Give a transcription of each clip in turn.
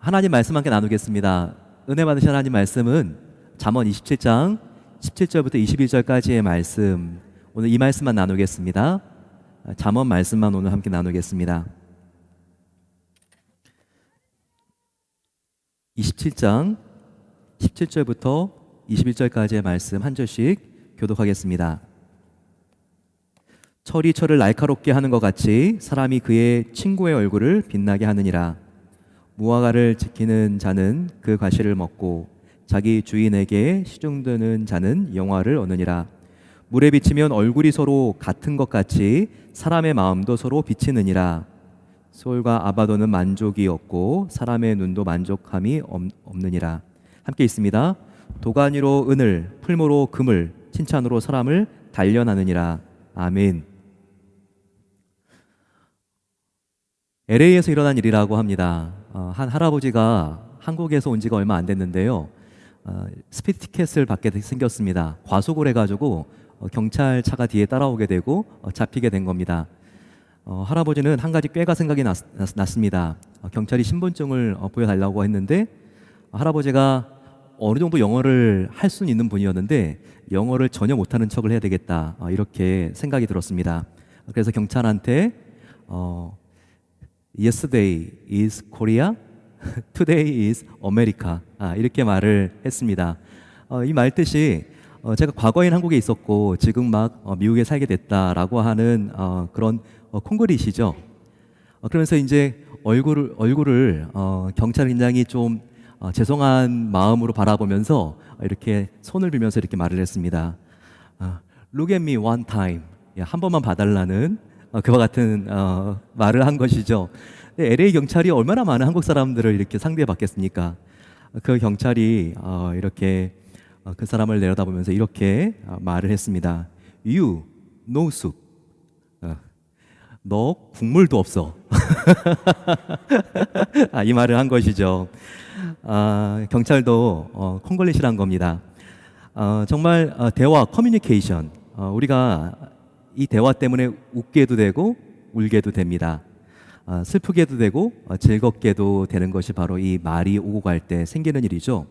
하나님 말씀 함께 나누겠습니다. 은혜 받으신 하나님 말씀은 잠언 27장 17절부터 21절까지의 말씀, 오늘 이 말씀만 나누겠습니다. 잠언 말씀만 오늘 함께 나누겠습니다. 27장 17절부터 21절까지의 말씀 한 절씩 교독하겠습니다. 철이 철을 날카롭게 하는 것 같이 사람이 그의 친구의 얼굴을 빛나게 하느니라. 무화과를 지키는 자는 그 과실을 먹고 자기 주인에게 시중드는 자는 영화를 얻느니라. 물에 비치면 얼굴이 서로 같은 것 같이 사람의 마음도 서로 비치느니라. 소울과 아바도는 만족이 없고 사람의 눈도 만족함이 없느니라. 함께 있습니다. 도가니로 은을, 풀무로 금을, 칭찬으로 사람을 단련하느니라. 아멘. LA에서 일어난 일이라고 합니다. 한 할아버지가 한국에서 온 지가 얼마 안 됐는데요. 스피드 티켓을 받게 생겼습니다. 과속을 해가지고 경찰차가 뒤에 따라오게 되고 잡히게 된 겁니다. 할아버지는 한 가지 꾀가 생각이 났습니다. 경찰이 신분증을 보여달라고 했는데 할아버지가 어느 정도 영어를 할 수는 있는 분이었는데 영어를 전혀 못하는 척을 해야 되겠다, 이렇게 생각이 들었습니다. 그래서 경찰한테 Yesterday is Korea, Today is America, 이렇게 말을 했습니다. 이 말 뜻이 제가 과거엔 한국에 있었고 지금 막 미국에 살게 됐다라고 하는 그런 콩글리시죠. 그러면서 이제 얼굴을 경찰 굉장히 좀 죄송한 마음으로 바라보면서 이렇게 손을 빌면서 이렇게 말을 했습니다. Look at me one time. 한 번만 봐달라는 그와 같은 말을 한 것이죠. LA 경찰이 얼마나 많은 한국 사람들을 이렇게 상대해 봤겠습니까? 그 경찰이 이렇게 그 사람을 내려다보면서 이렇게 말을 했습니다. You, no soup. 너 국물도 없어. 이 말을 한 것이죠. 경찰도 콩글리시란 겁니다. 정말 대화, 커뮤니케이션, 우리가 이 대화 때문에 웃게도 되고 울게도 됩니다. 슬프게도 되고 즐겁게도 되는 것이 바로 이 말이 오고 갈 때 생기는 일이죠.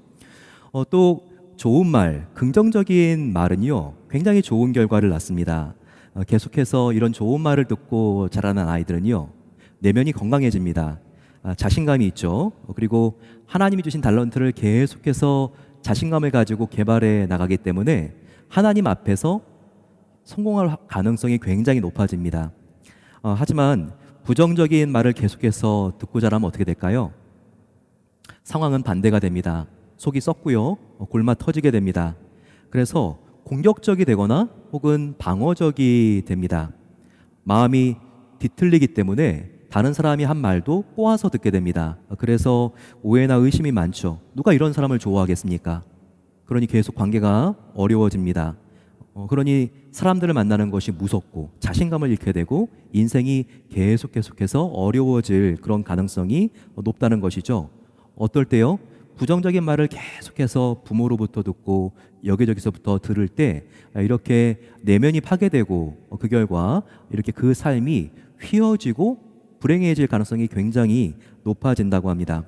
또 좋은 말, 긍정적인 말은요, 굉장히 좋은 결과를 낳습니다. 계속해서 이런 좋은 말을 듣고 자라는 아이들은요, 내면이 건강해집니다. 자신감이 있죠. 그리고 하나님이 주신 달란트를 계속해서 자신감을 가지고 개발해 나가기 때문에 하나님 앞에서 성공할 가능성이 굉장히 높아집니다. 하지만 부정적인 말을 계속해서 듣고 자라면 어떻게 될까요? 상황은 반대가 됩니다. 속이 썩고요, 골마 터지게 됩니다. 그래서 공격적이 되거나 혹은 방어적이 됩니다. 마음이 뒤틀리기 때문에 다른 사람이 한 말도 꼬아서 듣게 됩니다. 그래서 오해나 의심이 많죠. 누가 이런 사람을 좋아하겠습니까? 그러니 계속 관계가 어려워집니다. 그러니 사람들을 만나는 것이 무섭고 자신감을 잃게 되고 인생이 계속해서 어려워질 그런 가능성이 높다는 것이죠. 어떨 때요? 부정적인 말을 계속해서 부모로부터 듣고 여기저기서부터 들을 때 이렇게 내면이 파괴되고 그 결과 이렇게 그 삶이 휘어지고 불행해질 가능성이 굉장히 높아진다고 합니다.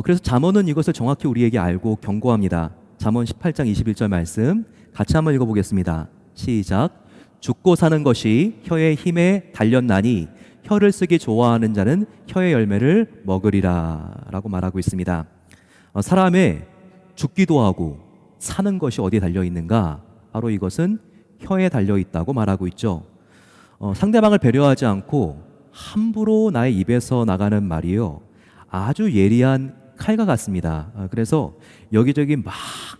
그래서 잠언은 이것을 정확히 우리에게 알고 경고합니다. 잠언 18장 21절 말씀 같이 한번 읽어보겠습니다. 시작. 죽고 사는 것이 혀의 힘에 달렸나니 혀를 쓰기 좋아하는 자는 혀의 열매를 먹으리라 라고 말하고 있습니다. 사람의 죽기도 하고 사는 것이 어디에 달려있는가? 바로 이것은 혀에 달려있다고 말하고 있죠. 상대방을 배려하지 않고 함부로 나의 입에서 나가는 말이요, 아주 예리한 칼과 같습니다. 그래서 여기저기 막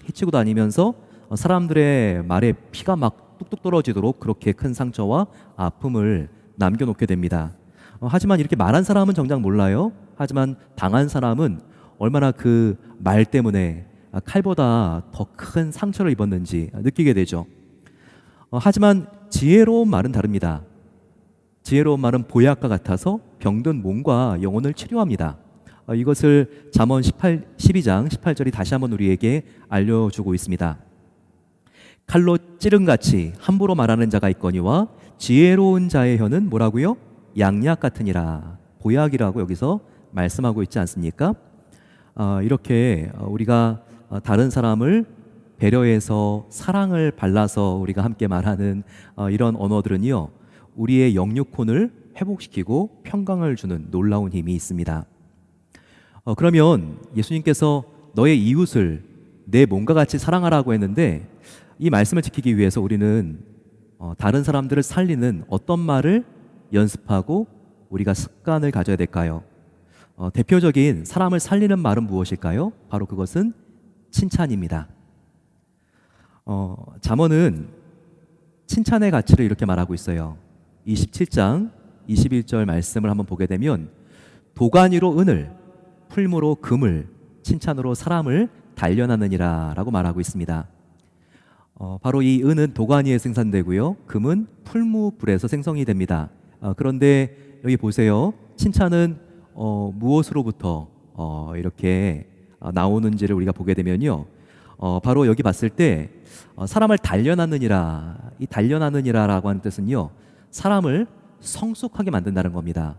해치고 다니면서 사람들의 말에 피가 막 뚝뚝 떨어지도록 그렇게 큰 상처와 아픔을 남겨놓게 됩니다. 하지만 이렇게 말한 사람은 정작 몰라요. 하지만 당한 사람은 얼마나 그 말 때문에 칼보다 더 큰 상처를 입었는지 느끼게 되죠. 하지만 지혜로운 말은 다릅니다. 지혜로운 말은 보약과 같아서 병든 몸과 영혼을 치료합니다. 이것을 잠언 12장 18절이 다시 한번 우리에게 알려주고 있습니다. 칼로 찌른같이 함부로 말하는 자가 있거니와 지혜로운 자의 혀는 뭐라고요? 양약 같으니라. 보약이라고 여기서 말씀하고 있지 않습니까? 이렇게 우리가 다른 사람을 배려해서 사랑을 발라서 우리가 함께 말하는 이런 언어들은요, 우리의 영육혼을 회복시키고 평강을 주는 놀라운 힘이 있습니다. 그러면 예수님께서 너의 이웃을 내 몸과 같이 사랑하라고 했는데, 이 말씀을 지키기 위해서 우리는 다른 사람들을 살리는 어떤 말을 연습하고 우리가 습관을 가져야 될까요? 대표적인 사람을 살리는 말은 무엇일까요? 바로 그것은 칭찬입니다. 잠언은 칭찬의 가치를 이렇게 말하고 있어요. 27장 21절 말씀을 한번 보게 되면, 도가니로 은을, 풀무로 금을, 칭찬으로 사람을 단련하느니라 라고 말하고 있습니다. 바로 이 은은 도가니에 생산되고요, 금은 풀무불에서 생성이 됩니다. 그런데 여기 보세요. 칭찬은 무엇으로부터 이렇게 나오는지를 우리가 보게 되면요, 바로 여기 봤을 때 사람을 단련하느니라, 이 단련하느니라라고 하는 뜻은요, 사람을 성숙하게 만든다는 겁니다.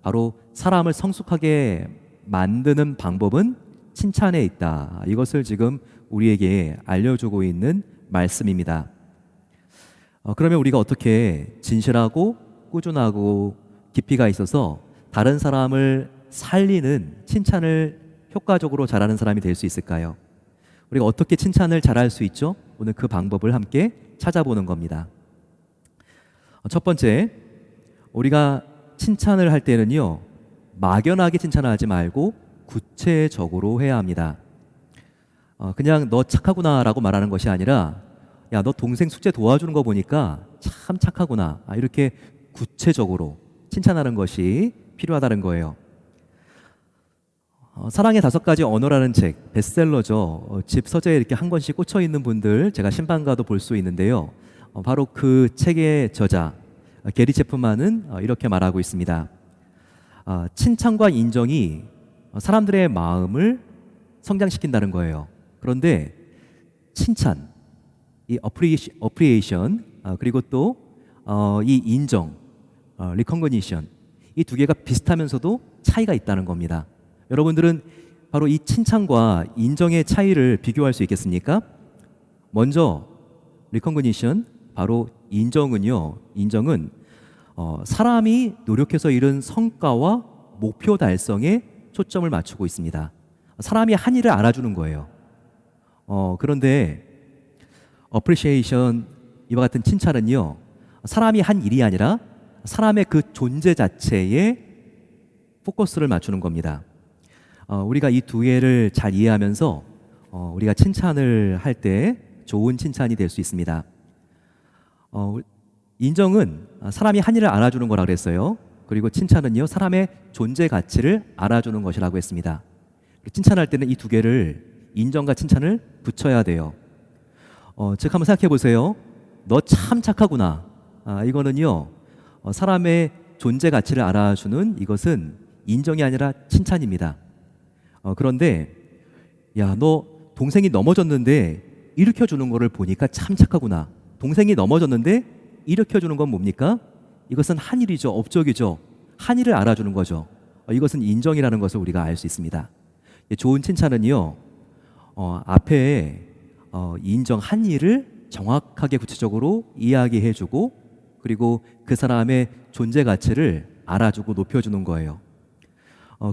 바로 사람을 성숙하게 만드는 방법은 칭찬에 있다. 이것을 지금 우리에게 알려주고 있는 말씀입니다. 그러면 우리가 어떻게 진실하고 꾸준하고 깊이가 있어서 다른 사람을 살리는 칭찬을 효과적으로 잘하는 사람이 될 수 있을까요? 우리가 어떻게 칭찬을 잘할 수 있죠? 오늘 그 방법을 함께 찾아보는 겁니다. 첫 번째, 우리가 칭찬을 할 때는요, 막연하게 칭찬을 하지 말고 구체적으로 해야 합니다. 그냥 너 착하구나 라고 말하는 것이 아니라, 야, 너 동생 숙제 도와주는 거 보니까 참 착하구나, 이렇게 구체적으로 칭찬하는 것이 필요하다는 거예요. 사랑의 5가지 언어라는 책, 베스트셀러죠. 집 서재에 이렇게 한 권씩 꽂혀 있는 분들 제가 신방가도 볼 수 있는데요, 바로 그 책의 저자 게리 체프만은 이렇게 말하고 있습니다. 칭찬과 인정이 사람들의 마음을 성장시킨다는 거예요. 그런데 칭찬, 이 appreciation, 그리고 또 이 인정, recognition, 이 두 개가 비슷하면서도 차이가 있다는 겁니다. 여러분들은 바로 이 칭찬과 인정의 차이를 비교할 수 있겠습니까? 먼저 recognition, 바로 인정은요, 인정은 사람이 노력해서 이룬 성과와 목표 달성에 초점을 맞추고 있습니다. 사람이 한 일을 알아주는 거예요. 그런데 appreciation, 이와 같은 칭찬은요, 사람이 한 일이 아니라 사람의 그 존재 자체에 포커스를 맞추는 겁니다. 우리가 이 두 개를 잘 이해하면서 우리가 칭찬을 할 때 좋은 칭찬이 될 수 있습니다. 인정은 사람이 한 일을 알아주는 거라고 그랬어요. 그리고 칭찬은요, 사람의 존재 가치를 알아주는 것이라고 했습니다. 칭찬할 때는 이 두 개를, 인정과 칭찬을 붙여야 돼요. 즉 한번 생각해 보세요. 너 참 착하구나. 이거는요, 사람의 존재 가치를 알아주는, 이것은 인정이 아니라 칭찬입니다. 그런데 야, 너 동생이 넘어졌는데 일으켜주는 거를 보니까 참 착하구나. 동생이 넘어졌는데 일으켜주는 건 뭡니까? 이것은 한 일이죠. 업적이죠. 한 일을 알아주는 거죠. 이것은 인정이라는 것을 우리가 알 수 있습니다. 좋은 칭찬은요, 앞에 인정 한 일을 정확하게 구체적으로 이야기해주고, 그리고 그 사람의 존재 가치를 알아주고 높여주는 거예요.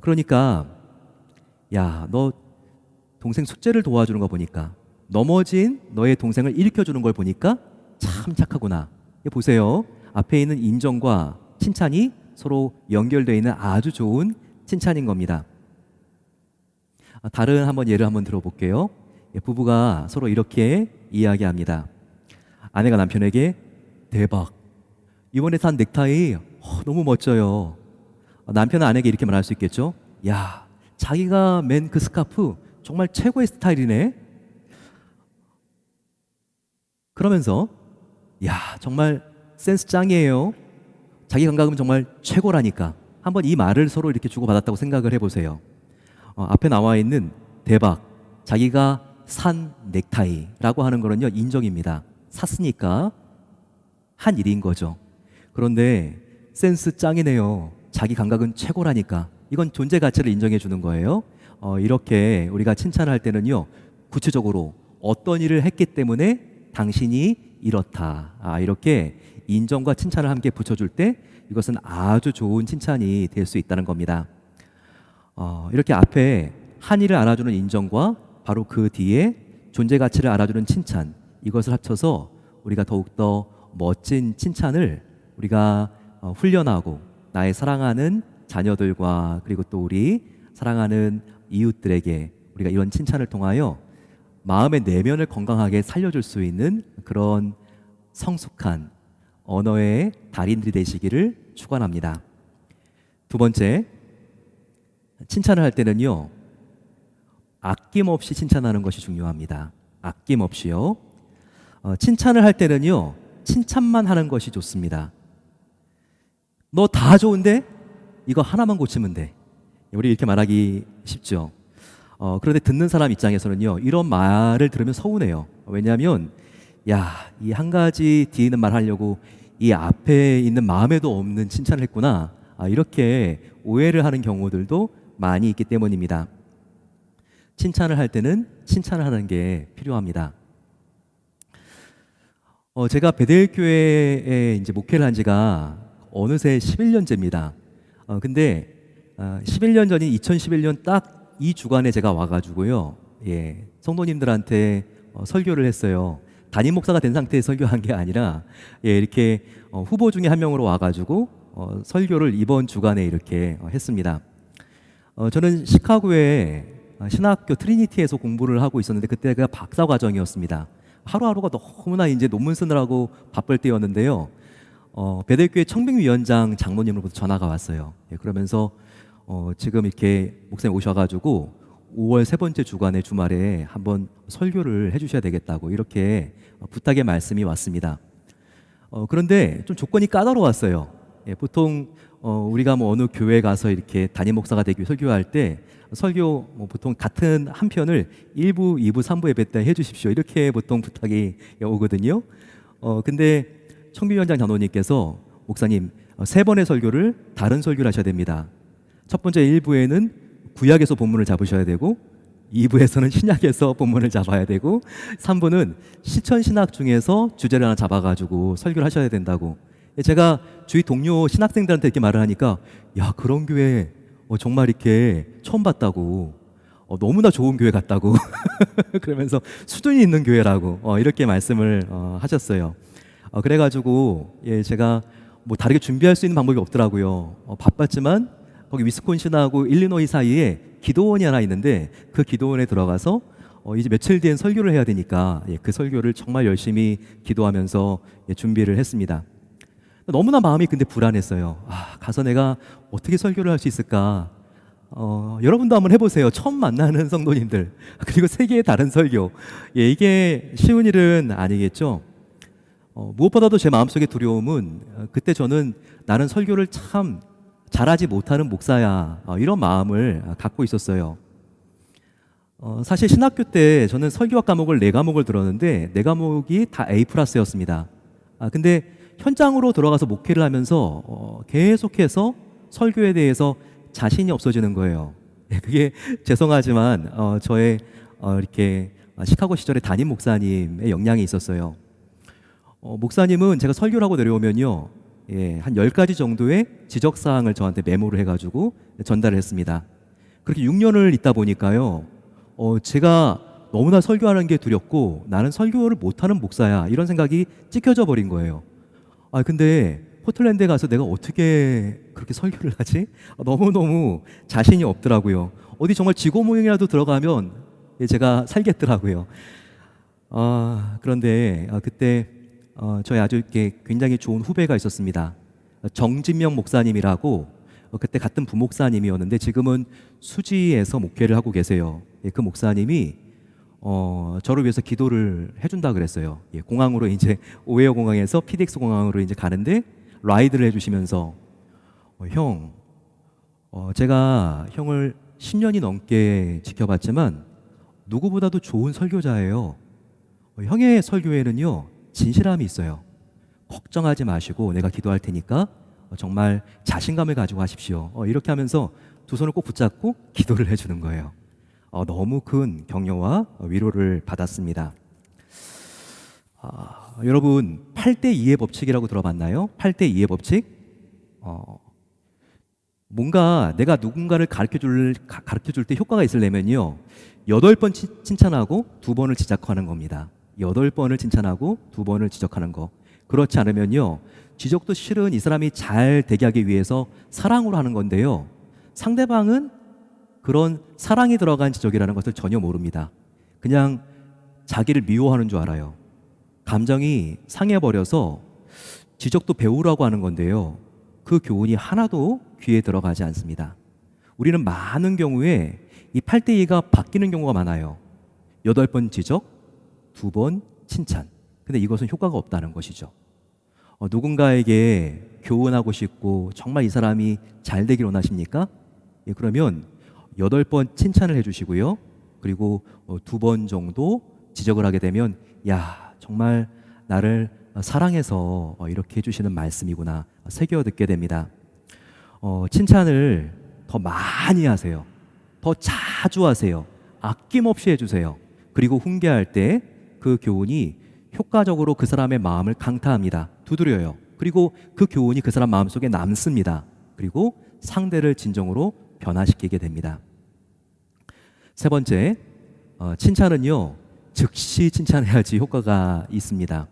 그러니까 야, 너 동생 숙제를 도와주는 거 보니까, 넘어진 너의 동생을 일으켜주는 걸 보니까 참 착하구나. 보세요. 앞에 있는 인정과 칭찬이 서로 연결되어 있는 아주 좋은 칭찬인 겁니다. 다른 한번 예를 한번 들어볼게요. 부부가 서로 이렇게 이야기합니다. 아내가 남편에게, 대박, 이번에 산 넥타이 너무 멋져요. 남편은 아내에게 이렇게 말할 수 있겠죠. 야, 자기가 맨 그 스카프 정말 최고의 스타일이네. 그러면서 야, 정말 센스 짱이에요. 자기 감각은 정말 최고라니까. 한번 이 말을 서로 이렇게 주고받았다고 생각을 해보세요. 앞에 나와 있는 대박, 자기가 산 넥타이라고 하는 거는요, 인정입니다. 샀으니까 한 일인 거죠. 그런데 센스 짱이네요. 자기 감각은 최고라니까. 이건 존재 가치를 인정해 주는 거예요. 이렇게 우리가 칭찬을 할 때는요, 구체적으로 어떤 일을 했기 때문에 당신이 이렇다. 이렇게 인정과 칭찬을 함께 붙여줄 때 이것은 아주 좋은 칭찬이 될 수 있다는 겁니다. 이렇게 앞에 한 일을 알아주는 인정과 바로 그 뒤에 존재 가치를 알아주는 칭찬, 이것을 합쳐서 우리가 더욱더 멋진 칭찬을 우리가 훈련하고 나의 사랑하는 자녀들과 그리고 또 우리 사랑하는 이웃들에게 우리가 이런 칭찬을 통하여 마음의 내면을 건강하게 살려줄 수 있는 그런 성숙한 언어의 달인들이 되시기를 축원합니다. 두 번째, 칭찬을 할 때는요, 아낌없이 칭찬하는 것이 중요합니다. 아낌없이요. 칭찬을 할 때는요, 칭찬만 하는 것이 좋습니다. 너 다 좋은데 이거 하나만 고치면 돼. 우리 이렇게 말하기 쉽죠. 그런데 듣는 사람 입장에서는요, 이런 말을 들으면 서운해요. 왜냐하면 야, 이 한 가지 뒤에 있는 말 하려고 이 앞에 있는 마음에도 없는 칭찬을 했구나. 이렇게 오해를 하는 경우들도 많이 있기 때문입니다. 칭찬을 할 때는 칭찬을 하는 게 필요합니다. 제가 베델교회에 이제 목회를 한 지가 어느새 11년째입니다. 근데 11년 전인 2011년 딱 이 주간에 제가 와가지고요, 성도님들한테 설교를 했어요. 담임 목사가 된 상태에 설교한 게 아니라 이렇게 후보 중에 한 명으로 와가지고 설교를 이번 주간에 이렇게 했습니다. 저는 시카고의 신학교 트리니티에서 공부를 하고 있었는데 그때가 박사 과정이었습니다. 하루하루가 너무나 이제 논문 쓰느라고 바쁠 때였는데요. 베델교회 청빙위원장 장로님으로부터 전화가 왔어요. 그러면서 지금 이렇게 목사님 오셔가지고 5월 세 번째 주간의 주말에 한번 설교를 해주셔야 되겠다고 이렇게 부탁의 말씀이 왔습니다. 그런데 좀 조건이 까다로웠어요. 보통 우리가 뭐 어느 교회 가서 이렇게 담임 목사가 되기 위해 설교할 때 설교 보통 같은 한 편을 1부, 2부, 3부 예배 때 해주십시오. 이렇게 보통 부탁이 오거든요. 근데 청빙위원장 장로님께서 목사님 3번의 설교를 다른 설교를 하셔야 됩니다. 첫 번째 1부에는 구약에서 본문을 잡으셔야 되고 2부에서는 신약에서 본문을 잡아야 되고 3부는 시천신학 중에서 주제를 하나 잡아가지고 설교를 하셔야 된다고. 제가 주위 동료 신학생들한테 이렇게 말을 하니까 야, 그런 교회 정말 이렇게 처음 봤다고, 너무나 좋은 교회 같다고 그러면서 수준이 있는 교회라고 이렇게 말씀을 하셨어요. 그래가지고 제가 뭐 다르게 준비할 수 있는 방법이 없더라고요. 바빴지만 거기 위스콘신하고 일리노이 사이에 기도원이 하나 있는데 그 기도원에 들어가서 이제 며칠 뒤엔 설교를 해야 되니까 그 설교를 정말 열심히 기도하면서 준비를 했습니다. 너무나 마음이 근데 불안했어요. 가서 내가 어떻게 설교를 할 수 있을까? 여러분도 한번 해보세요. 처음 만나는 성도님들 그리고 세계의 다른 설교, 이게 쉬운 일은 아니겠죠. 무엇보다도 제 마음속의 두려움은 그때 저는 나는 설교를 참 잘하지 못하는 목사야, 이런 마음을 갖고 있었어요. 사실 신학교 때 저는 설교학 과목을 4과목을 들었는데 4과목이 다 A+였습니다. 근데 현장으로 들어가서 목회를 하면서 계속해서 설교에 대해서 자신이 없어지는 거예요. 그게 죄송하지만 저의 이렇게 시카고 시절의 담임 목사님의 영향이 있었어요. 목사님은 제가 설교를 하고 내려오면요, 한 10가지 정도의 지적사항을 저한테 메모를 해가지고 전달을 했습니다. 그렇게 6년을 있다 보니까요, 제가 너무나 설교하는 게 두렵고 나는 설교를 못하는 목사야, 이런 생각이 찍혀져 버린 거예요. 근데 포틀랜드에 가서 내가 어떻게 그렇게 설교를 하지? 너무너무 자신이 없더라고요. 어디 정말 지고 모형이라도 들어가면 제가 살겠더라고요. 그런데 그때 저희 아주 굉장히 좋은 후배가 있었습니다. 정진명 목사님이라고, 그때 같은 부목사님이었는데 지금은 수지에서 목회를 하고 계세요. 그 목사님이 저를 위해서 기도를 해준다 그랬어요. 공항으로 이제 오헤어 공항에서 PDX 공항으로 이제 가는데 라이드를 해주시면서 형, 제가 형을 10년이 넘게 지켜봤지만 누구보다도 좋은 설교자예요. 형의 설교에는요 진실함이 있어요. 걱정하지 마시고 내가 기도할 테니까 정말 자신감을 가지고 하십시오. 이렇게 하면서 두 손을 꼭 붙잡고 기도를 해주는 거예요. 너무 큰 격려와 위로를 받았습니다. 여러분 8대 2의 법칙이라고 들어봤나요? 8대 2의 법칙? 뭔가 내가 누군가를 가르쳐 줄 때 효과가 있으려면요 8번 칭찬하고 2번을 지적하는 겁니다. 8번을 칭찬하고 2번을 지적하는 거. 그렇지 않으면요 지적도 실은 이 사람이 잘 되게 하기 위해서 사랑으로 하는 건데요 상대방은 그런 사랑이 들어간 지적이라는 것을 전혀 모릅니다. 그냥 자기를 미워하는 줄 알아요. 감정이 상해버려서 지적도 배우라고 하는 건데요 그 교훈이 하나도 귀에 들어가지 않습니다. 우리는 많은 경우에 이 8대2가 바뀌는 경우가 많아요. 8번 지적, 2번 칭찬. 근데 이것은 효과가 없다는 것이죠. 누군가에게 교훈하고 싶고 정말 이 사람이 잘 되길 원하십니까? 예, 그러면 8번 칭찬을 해주시고요. 그리고 2번 정도 지적을 하게 되면 야 정말 나를 사랑해서 이렇게 해주시는 말씀이구나 새겨 듣게 됩니다. 칭찬을 더 많이 하세요. 더 자주 하세요. 아낌없이 해주세요. 그리고 훈계할 때 그 교훈이 효과적으로 그 사람의 마음을 강타합니다. 두드려요. 그리고 그 교훈이 그 사람 마음속에 남습니다. 그리고 상대를 진정으로 변화시키게 됩니다. 세 번째, 칭찬은요 즉시 칭찬해야지 효과가 있습니다.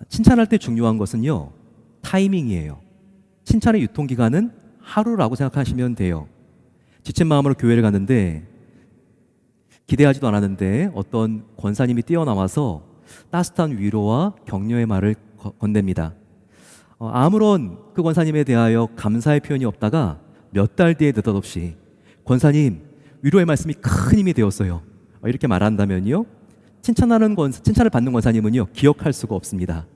칭찬할 때 중요한 것은요 타이밍이에요. 칭찬의 유통기간은 하루라고 생각하시면 돼요. 지친 마음으로 교회를 갔는데 기대하지도 않았는데 어떤 권사님이 뛰어나와서 따뜻한 위로와 격려의 말을 건넵니다. 아무런 그 권사님에 대하여 감사의 표현이 없다가 몇 달 뒤에 느닷없이 권사님 위로의 말씀이 큰 힘이 되었어요 이렇게 말한다면요 칭찬을 받는 권사님은요 기억할 수가 없습니다.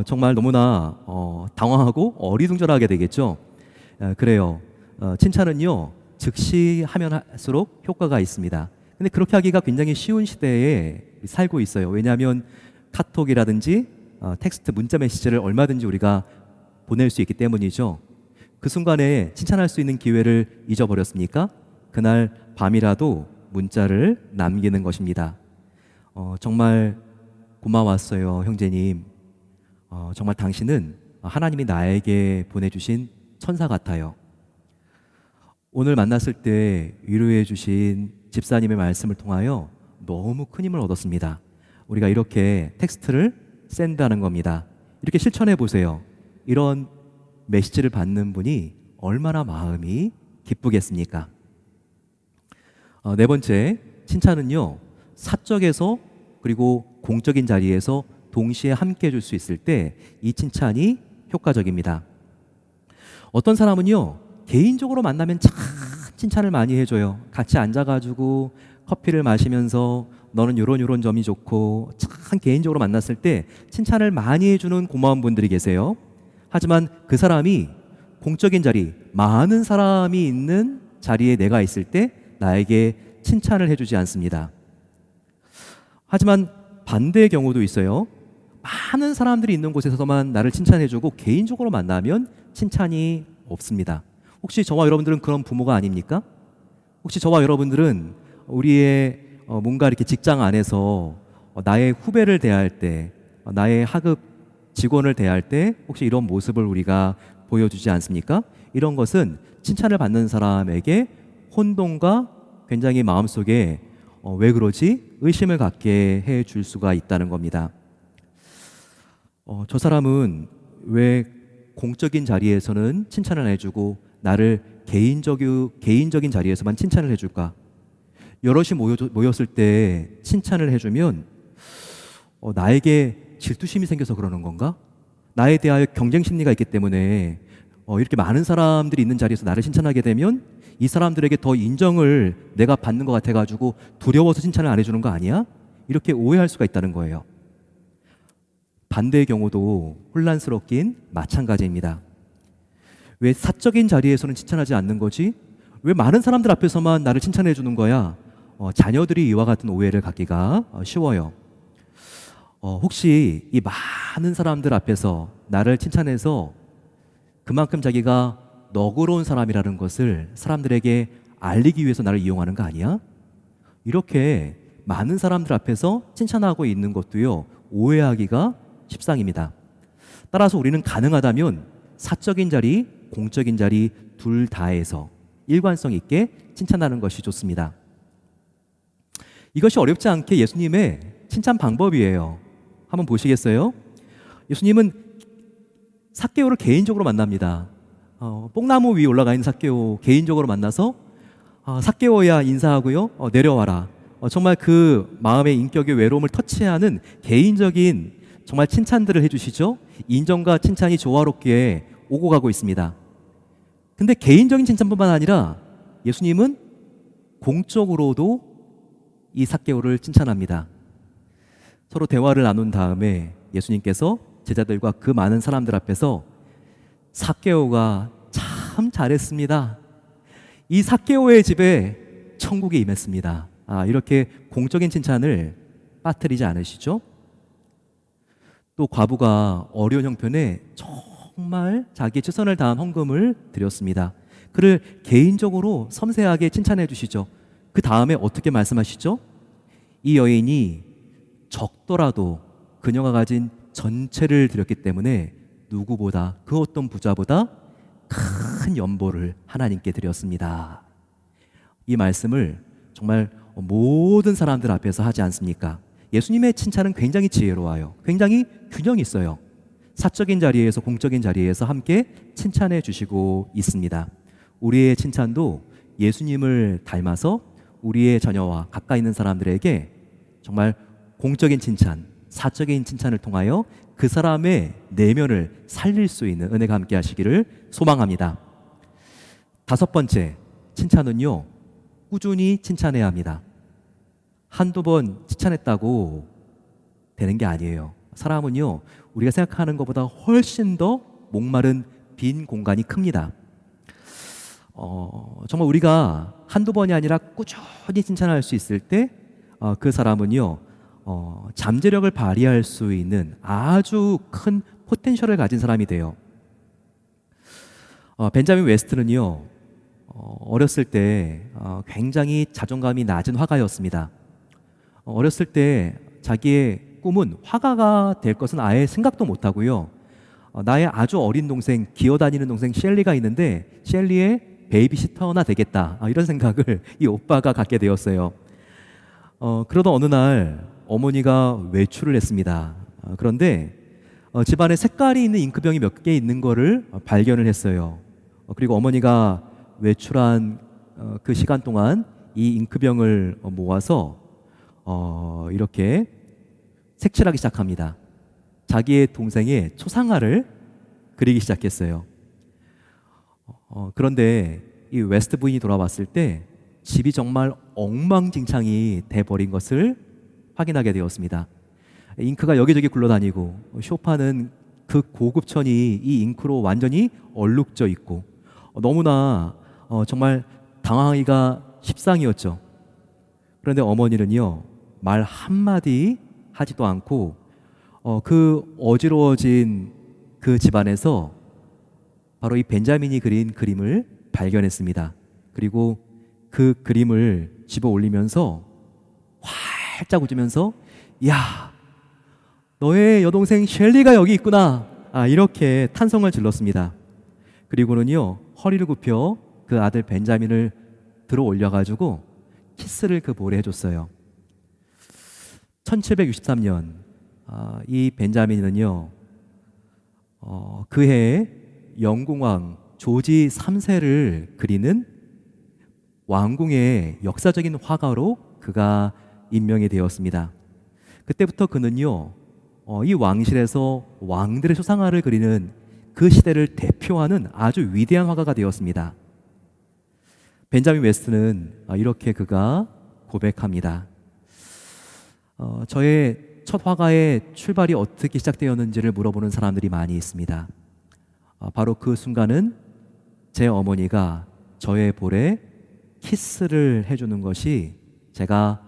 정말 너무나 당황하고 어리둥절하게 되겠죠. 그래요. 칭찬은요 즉시 하면 할수록 효과가 있습니다. 근데 그렇게 하기가 굉장히 쉬운 시대에 살고 있어요. 왜냐하면 카톡이라든지 텍스트 문자 메시지를 얼마든지 우리가 보낼 수 있기 때문이죠. 그 순간에 칭찬할 수 있는 기회를 잊어버렸습니까? 그날 밤이라도 문자를 남기는 것입니다. 정말 고마웠어요 형제님. 정말 당신은 하나님이 나에게 보내주신 천사 같아요. 오늘 만났을 때 위로해 주신 집사님의 말씀을 통하여 너무 큰 힘을 얻었습니다. 우리가 이렇게 텍스트를 샌다는 겁니다. 이렇게 실천해 보세요. 이런 메시지를 받는 분이 얼마나 마음이 기쁘겠습니까? 네 번째, 칭찬은요 사적에서 그리고 공적인 자리에서 동시에 함께 해줄 수 있을 때 이 칭찬이 효과적입니다. 어떤 사람은요 개인적으로 만나면 참 칭찬을 많이 해줘요. 같이 앉아가지고 커피를 마시면서 너는 요런 점이 좋고 참 개인적으로 만났을 때 칭찬을 많이 해주는 고마운 분들이 계세요. 하지만 그 사람이 공적인 자리, 많은 사람이 있는 자리에 내가 있을 때 나에게 칭찬을 해주지 않습니다. 하지만 반대의 경우도 있어요. 많은 사람들이 있는 곳에서만 나를 칭찬해주고 개인적으로 만나면 칭찬이 없습니다. 혹시 저와 여러분들은 그런 부모가 아닙니까? 혹시 저와 여러분들은 우리의 뭔가 이렇게 직장 안에서 나의 후배를 대할 때, 나의 하급 직원을 대할 때 혹시 이런 모습을 우리가 보여주지 않습니까? 이런 것은 칭찬을 받는 사람에게 혼동과 굉장히 마음속에 왜 그러지? 의심을 갖게 해줄 수가 있다는 겁니다. 저 사람은 왜 공적인 자리에서는 칭찬을 해주고 나를 개인적인 자리에서만 칭찬을 해줄까? 여럿이 모였을 때 칭찬을 해주면 나에게 질투심이 생겨서 그러는 건가? 나에 대하여 경쟁 심리가 있기 때문에 이렇게 많은 사람들이 있는 자리에서 나를 칭찬하게 되면 이 사람들에게 더 인정을 내가 받는 것 같아가지고 두려워서 칭찬을 안 해주는 거 아니야? 이렇게 오해할 수가 있다는 거예요. 반대의 경우도 혼란스럽긴 마찬가지입니다. 왜 사적인 자리에서는 칭찬하지 않는 거지? 왜 많은 사람들 앞에서만 나를 칭찬해 주는 거야? 자녀들이 이와 같은 오해를 갖기가 쉬워요. 혹시 이 많은 사람들 앞에서 나를 칭찬해서 그만큼 자기가 너그러운 사람이라는 것을 사람들에게 알리기 위해서 나를 이용하는 거 아니야? 이렇게 많은 사람들 앞에서 칭찬하고 있는 것도요, 오해하기가 십상입니다. 따라서 우리는 가능하다면 사적인 자리, 공적인 자리 둘 다에서 일관성 있게 칭찬하는 것이 좋습니다. 이것이 어렵지 않게 예수님의 칭찬 방법이에요. 한번 보시겠어요? 예수님은 삭개오를 개인적으로 만납니다. 뽕나무 위에 올라가 있는 삭개오 개인적으로 만나서 삭개오야 인사하고요, 내려와라. 정말 그 마음의 인격의 외로움을 터치하는 개인적인 정말 칭찬들을 해주시죠. 인정과 칭찬이 조화롭게 오고 가고 있습니다. 근데 개인적인 칭찬뿐만 아니라 예수님은 공적으로도 이 삭개오를 칭찬합니다. 서로 대화를 나눈 다음에 예수님께서 제자들과 그 많은 사람들 앞에서 삭개오가 참 잘했습니다. 이 삭개오의 집에 천국이 임했습니다. 이렇게 공적인 칭찬을 빠뜨리지 않으시죠? 또 과부가 어려운 형편에 정말 자기의 최선을 다한 헌금을 드렸습니다. 그를 개인적으로 섬세하게 칭찬해 주시죠. 그 다음에 어떻게 말씀하시죠? 이 여인이 적더라도 그녀가 가진 전체를 드렸기 때문에 누구보다, 그 어떤 부자보다 큰 연보를 하나님께 드렸습니다. 이 말씀을 정말 모든 사람들 앞에서 하지 않습니까? 예수님의 칭찬은 굉장히 지혜로워요. 굉장히 균형이 있어요. 사적인 자리에서 공적인 자리에서 함께 칭찬해 주시고 있습니다. 우리의 칭찬도 예수님을 닮아서 우리의 자녀와 가까이 있는 사람들에게 정말 공적인 칭찬, 사적인 칭찬을 통하여 그 사람의 내면을 살릴 수 있는 은혜가 함께 하시기를 소망합니다. 다섯 번째, 칭찬은요, 꾸준히 칭찬해야 합니다. 한두 번 칭찬했다고 되는 게 아니에요. 사람은요, 우리가 생각하는 것보다 훨씬 더 목마른 빈 공간이 큽니다. 정말 우리가 한두 번이 아니라 꾸준히 칭찬할 수 있을 때 그 사람은요, 잠재력을 발휘할 수 있는 아주 큰 포텐셜을 가진 사람이 돼요. 벤자민 웨스트는요, 어렸을 때 굉장히 자존감이 낮은 화가였습니다. 어렸을 때 자기의 꿈은 화가가 될 것은 아예 생각도 못하고요, 나의 아주 어린 동생, 기어다니는 동생 셸리가 있는데 셸리의 베이비시터나 되겠다, 이런 생각을 이 오빠가 갖게 되었어요. 그러던 어느 날 어머니가 외출을 했습니다. 그런데 집안에 색깔이 있는 잉크병이 몇 개 있는 거를 발견을 했어요. 그리고 어머니가 외출한 그 시간 동안 이 잉크병을 모아서 이렇게 색칠하기 시작합니다. 자기의 동생의 초상화를 그리기 시작했어요. 그런데 이 웨스트 부인이 돌아왔을 때 집이 정말 엉망진창이 돼버린 것을 확인하게 되었습니다. 잉크가 여기저기 굴러다니고 쇼파는 그 고급천이 이 잉크로 완전히 얼룩져 있고 너무나 정말 당황하기가 십상이었죠. 그런데 어머니는요, 말 한마디 하지도 않고 그 어지러워진 그 집안에서 바로 이 벤자민이 그린 그림을 발견했습니다. 그리고 그 그림을 집어 올리면서 활짝 웃으면서, 야, 너의 여동생 셸리가 여기 있구나, 이렇게 탄성을 질렀습니다. 그리고는요, 허리를 굽혀 그 아들 벤자민을 들어 올려가지고 키스를 그 볼에 해줬어요. 1763년 이 벤자민은요, 그해 영궁왕 조지 3세를 그리는 왕궁의 역사적인 화가로 그가 임명이 되었습니다. 그때부터 그는요, 이 왕실에서 왕들의 초상화를 그리는 그 시대를 대표하는 아주 위대한 화가가 되었습니다. 벤자민 웨스트는 이렇게 그가 고백합니다. 저의 첫 화가의 출발이 어떻게 시작되었는지를 물어보는 사람들이 많이 있습니다. 바로 그 순간은 제 어머니가 저의 볼에 키스를 해주는 것이 제가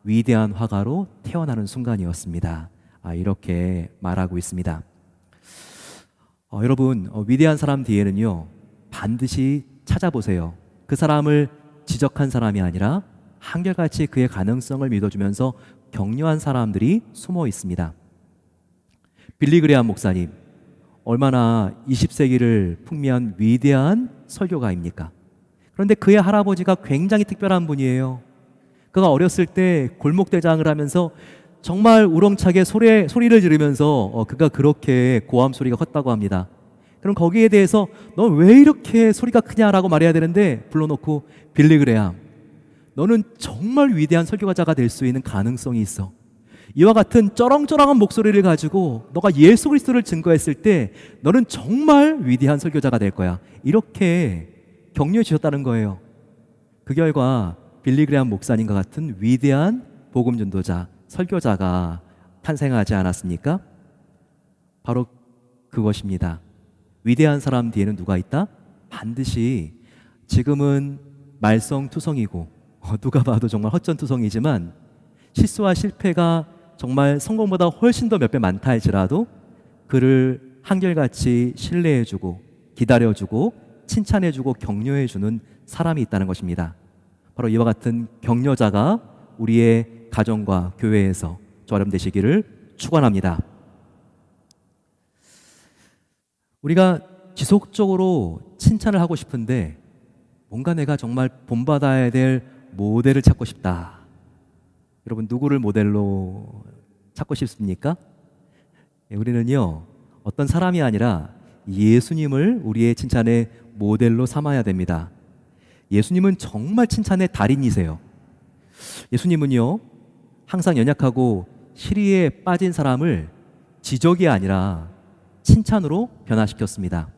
위대한 화가로 태어나는 순간이었습니다. 이렇게 말하고 있습니다. 여러분, 위대한 사람 뒤에는요, 반드시 찾아보세요. 그 사람을 지적한 사람이 아니라 한결같이 그의 가능성을 믿어주면서 격려한 사람들이 숨어 있습니다. 빌리 그레이엄 목사님, 얼마나 20세기를 풍미한 위대한 설교가입니까? 그런데 그의 할아버지가 굉장히 특별한 분이에요. 그가 어렸을 때 골목대장을 하면서 정말 우렁차게 소리를 지르면서 그가 그렇게 고함 소리가 컸다고 합니다. 그럼 거기에 대해서 너 왜 이렇게 소리가 크냐라고 말해야 되는데 불러놓고 빌리 그레이엄, 너는 정말 위대한 설교가자가 될 수 있는 가능성이 있어. 이와 같은 쩌렁쩌렁한 목소리를 가지고 너가 예수 그리스도를 증거했을 때 너는 정말 위대한 설교자가 될 거야. 이렇게 격려해 주셨다는 거예요. 그 결과 빌리 그레이엄 목사님과 같은 위대한 복음 전도자, 설교자가 탄생하지 않았습니까? 바로 그것입니다. 위대한 사람 뒤에는 누가 있다? 반드시 지금은 말썽투성이고 누가 봐도 정말 헛전투성이지만 실수와 실패가 정말 성공보다 훨씬 더 몇 배 많다 할지라도 그를 한결같이 신뢰해주고 기다려주고 칭찬해주고 격려해주는 사람이 있다는 것입니다. 바로 이와 같은 격려자가 우리의 가정과 교회에서 저렴 되시기를 축원합니다. 우리가 지속적으로 칭찬을 하고 싶은데 뭔가 내가 정말 본받아야 될 모델을 찾고 싶다. 여러분, 누구를 모델로 찾고 싶습니까? 우리는요, 어떤 사람이 아니라 예수님을 우리의 칭찬의 모델로 삼아야 됩니다. 예수님은 정말 칭찬의 달인이세요. 예수님은요, 항상 연약하고 시리에 빠진 사람을 지적이 아니라 칭찬으로 변화시켰습니다.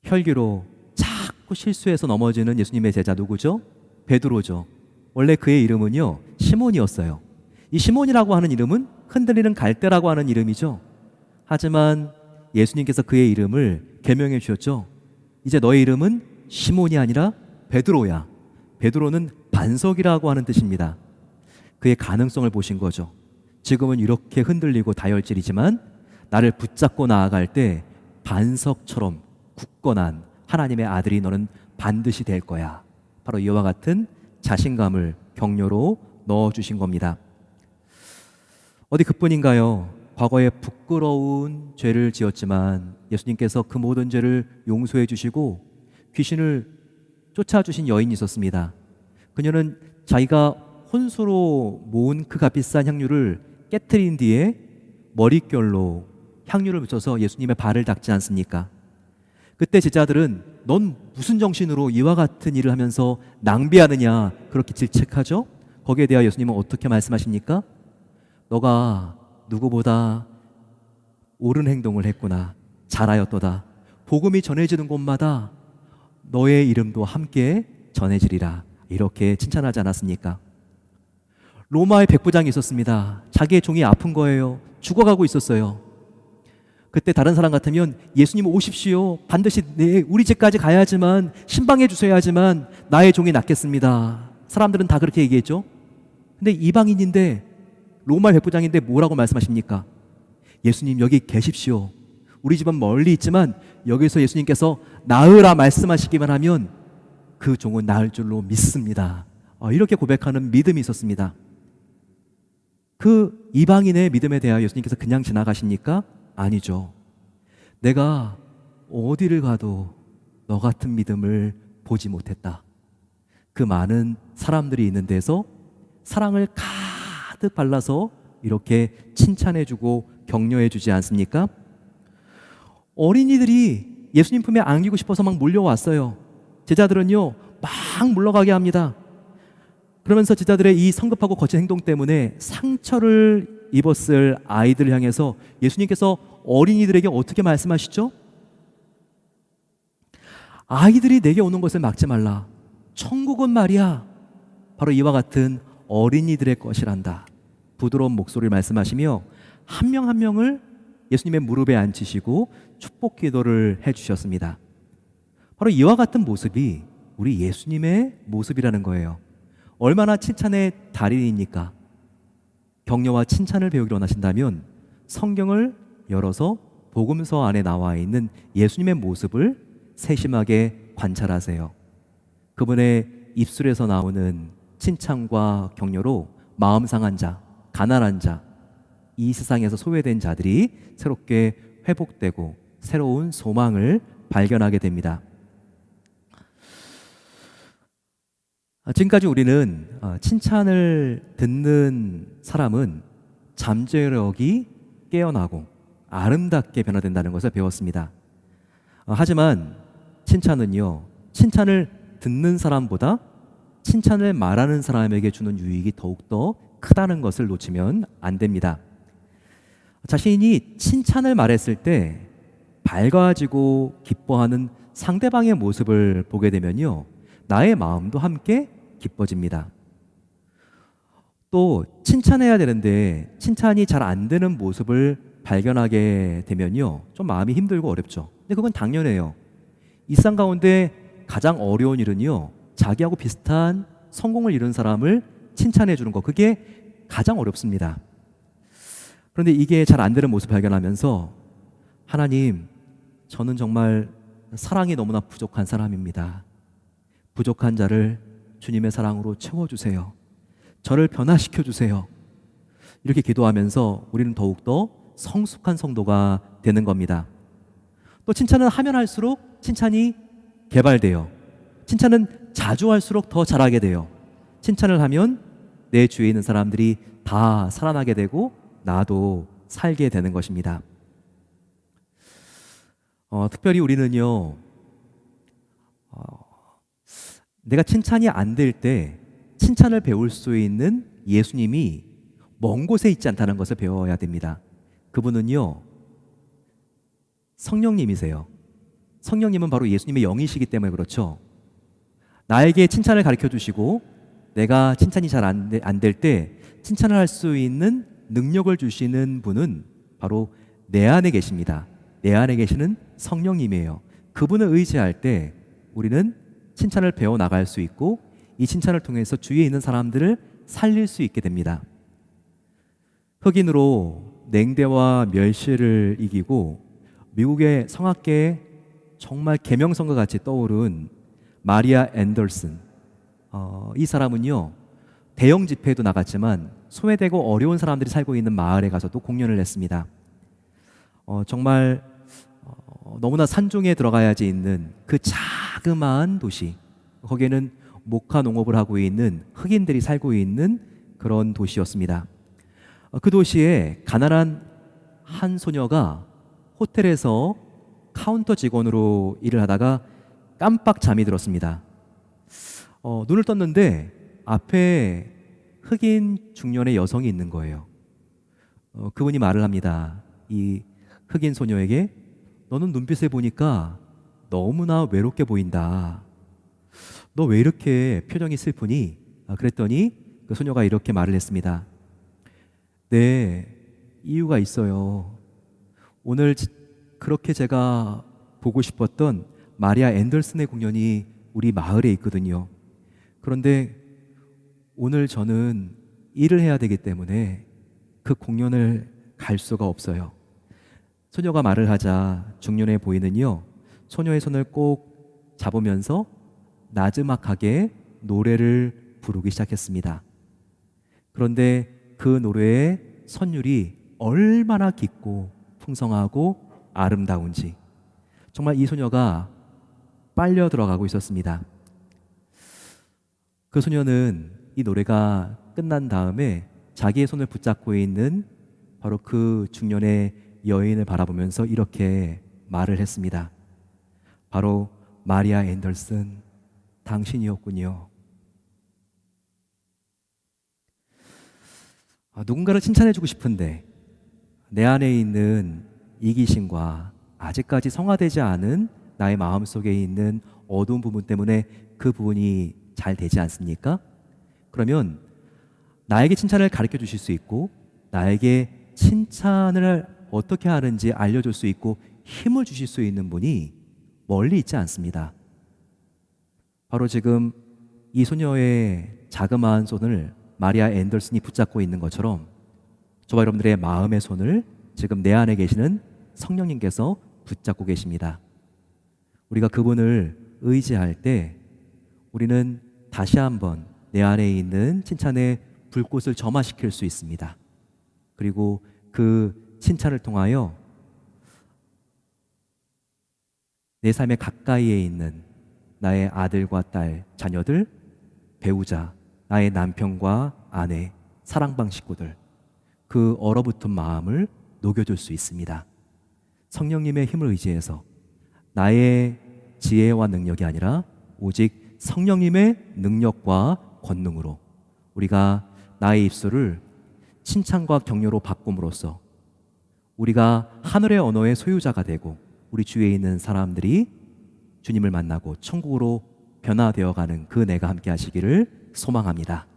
혈기로 자꾸 실수해서 넘어지는 예수님의 제자 누구죠? 베드로죠. 원래 그의 이름은요, 시몬이었어요. 이 시몬이라고 하는 이름은 흔들리는 갈대라고 하는 이름이죠. 하지만 예수님께서 그의 이름을 계명해 주셨죠. 이제 너의 이름은 시몬이 아니라 베드로야. 베드로는 반석이라고 하는 뜻입니다. 그의 가능성을 보신 거죠. 지금은 이렇게 흔들리고 다혈질이지만 나를 붙잡고 나아갈 때 반석처럼 굳건한 하나님의 아들이 너는 반드시 될 거야. 바로 이와 같은 자신감을 격려로 넣어주신 겁니다. 어디 그뿐인가요? 과거에 부끄러운 죄를 지었지만 예수님께서 그 모든 죄를 용서해 주시고 귀신을 쫓아주신 여인이 있었습니다. 그녀는 자기가 혼수로 모은 그 값비싼 향유를 깨트린 뒤에 머릿결로 향유를 묻혀서 예수님의 발을 닦지 않습니까? 그때 제자들은 넌 무슨 정신으로 이와 같은 일을 하면서 낭비하느냐 그렇게 질책하죠. 거기에 대하여 예수님은 어떻게 말씀하십니까? 너가 누구보다 옳은 행동을 했구나. 잘하였도다. 복음이 전해지는 곳마다 너의 이름도 함께 전해지리라. 이렇게 칭찬하지 않았습니까? 로마의 백부장이 있었습니다. 자기의 종이 아픈 거예요. 죽어가고 있었어요. 그때 다른 사람 같으면 예수님 오십시오. 반드시 우리 집까지 가야지만 신방해 주셔야지만 나의 종이 낫겠습니다. 사람들은 다 그렇게 얘기했죠. 근데 이방인인데 로마 백부장인데 뭐라고 말씀하십니까? 예수님 여기 계십시오. 우리 집은 멀리 있지만 여기서 예수님께서 나으라 말씀하시기만 하면 그 종은 나을 줄로 믿습니다. 이렇게 고백하는 믿음이 있었습니다. 그 이방인의 믿음에 대하여 예수님께서 그냥 지나가십니까? 아니죠. 내가 어디를 가도 너 같은 믿음을 보지 못했다. 그 많은 사람들이 있는 데서 사랑을 가득 발라서 이렇게 칭찬해주고 격려해주지 않습니까? 어린이들이 예수님 품에 안기고 싶어서 막 몰려왔어요. 제자들은요 막 물러가게 합니다. 그러면서 제자들의 이 성급하고 거친 행동 때문에 상처를 입었을 아이들을 향해서 예수님께서 어린이들에게 어떻게 말씀하시죠? 아이들이 내게 오는 것을 막지 말라. 천국은 말이야 바로 이와 같은 어린이들의 것이란다. 부드러운 목소리를 말씀하시며 한 명 한 명을 예수님의 무릎에 앉히시고 축복 기도를 해주셨습니다. 바로 이와 같은 모습이 우리 예수님의 모습이라는 거예요. 얼마나 칭찬의 달인입니까? 격려와 칭찬을 배우기를 원하신다면 성경을 열어서 복음서 안에 나와 있는 예수님의 모습을 세심하게 관찰하세요. 그분의 입술에서 나오는 칭찬과 격려로 마음 상한 자, 가난한 자, 이 세상에서 소외된 자들이 새롭게 회복되고 새로운 소망을 발견하게 됩니다. 지금까지 우리는 칭찬을 듣는 사람은 잠재력이 깨어나고 아름답게 변화된다는 것을 배웠습니다. 하지만 칭찬은요, 칭찬을 듣는 사람보다 칭찬을 말하는 사람에게 주는 유익이 더욱더 크다는 것을 놓치면 안 됩니다. 자신이 칭찬을 말했을 때 밝아지고 기뻐하는 상대방의 모습을 보게 되면요, 나의 마음도 함께 기뻐집니다. 또 칭찬해야 되는데 칭찬이 잘 안 되는 모습을 발견하게 되면요, 좀 마음이 힘들고 어렵죠. 근데 그건 당연해요. 일상 가운데 가장 어려운 일은요, 자기하고 비슷한 성공을 이룬 사람을 칭찬해 주는 거, 그게 가장 어렵습니다. 그런데 이게 잘 안 되는 모습 발견하면서, 하나님, 저는 정말 사랑이 너무나 부족한 사람입니다. 부족한 자를 주님의 사랑으로 채워주세요. 저를 변화시켜 주세요. 이렇게 기도하면서 우리는 더욱더 성숙한 성도가 되는 겁니다. 또 칭찬은 하면 할수록 칭찬이 개발돼요. 칭찬은 자주 할수록 더 잘하게 돼요. 칭찬을 하면 내 주위에 있는 사람들이 다 살아나게 되고 나도 살게 되는 것입니다. 특별히 우리는요, 내가 칭찬이 안 될 때 칭찬을 배울 수 있는 예수님이 먼 곳에 있지 않다는 것을 배워야 됩니다. 그분은요, 성령님이세요. 성령님은 바로 예수님의 영이시기 때문에 그렇죠. 나에게 칭찬을 가르쳐 주시고 내가 칭찬이 잘 안 될 때 칭찬을 할 수 있는 능력을 주시는 분은 바로 내 안에 계십니다. 내 안에 계시는 성령님이에요. 그분을 의지할 때 우리는 칭찬을 배워 나갈 수 있고 이 칭찬을 통해서 주위에 있는 사람들을 살릴 수 있게 됩니다. 흑인으로 냉대와 멸시를 이기고 미국의 성악계에 정말 계명성과 같이 떠오른 마리아 앤더슨, 이 사람은요, 대형 집회에도 나갔지만 소외되고 어려운 사람들이 살고 있는 마을에 가서도 공연을 했습니다. 정말 너무나 산중에 들어가야지 있는 그 자그마한 도시, 거기에는 목화 농업을 하고 있는 흑인들이 살고 있는 그런 도시였습니다. 그 도시에 가난한 한 소녀가 호텔에서 카운터 직원으로 일을 하다가 깜빡 잠이 들었습니다. 눈을 떴는데 앞에 흑인 중년의 여성이 있는 거예요. 그분이 말을 합니다. 이 흑인 소녀에게, 너는 눈빛을 보니까 너무나 외롭게 보인다. 너 왜 이렇게 표정이 슬프니? 그랬더니 그 소녀가 이렇게 말을 했습니다. 네, 이유가 있어요. 오늘 그렇게 제가 보고 싶었던 마리아 앤더슨의 공연이 우리 마을에 있거든요. 그런데 오늘 저는 일을 해야 되기 때문에 그 공연을 갈 수가 없어요. 소녀가 말을 하자 중년의 보이는요, 소녀의 손을 꼭 잡으면서 나지막하게 노래를 부르기 시작했습니다. 그런데 그 노래의 선율이 얼마나 깊고 풍성하고 아름다운지 정말 이 소녀가 빨려 들어가고 있었습니다. 그 소녀는 이 노래가 끝난 다음에 자기의 손을 붙잡고 있는 바로 그 중년의 여인을 바라보면서 이렇게 말을 했습니다. 바로 마리아 앤더슨, 당신이었군요. 누군가를 칭찬해주고 싶은데 내 안에 있는 이기심과 아직까지 성화되지 않은 나의 마음속에 있는 어두운 부분 때문에 그 부분이 잘 되지 않습니까? 그러면 나에게 칭찬을 가르쳐 주실 수 있고 나에게 칭찬을 어떻게 하는지 알려줄 수 있고 힘을 주실 수 있는 분이 멀리 있지 않습니다. 바로 지금 이 소녀의 자그마한 손을 마리아 앤더슨이 붙잡고 있는 것처럼 저와 여러분들의 마음의 손을 지금 내 안에 계시는 성령님께서 붙잡고 계십니다. 우리가 그분을 의지할 때 우리는 다시 한번 내 안에 있는 칭찬의 불꽃을 점화시킬 수 있습니다. 그리고 그 칭찬을 통하여 내 삶의 가까이에 있는 나의 아들과 딸, 자녀들, 배우자, 나의 남편과 아내, 사랑방 식구들, 그 얼어붙은 마음을 녹여줄 수 있습니다. 성령님의 힘을 의지해서 나의 지혜와 능력이 아니라 오직 성령님의 능력과 권능으로 우리가 나의 입술을 칭찬과 격려로 바꿈으로써 우리가 하늘의 언어의 소유자가 되고 우리 주위에 있는 사람들이 주님을 만나고 천국으로 변화되어가는 그 내가 함께 하시기를 소망합니다.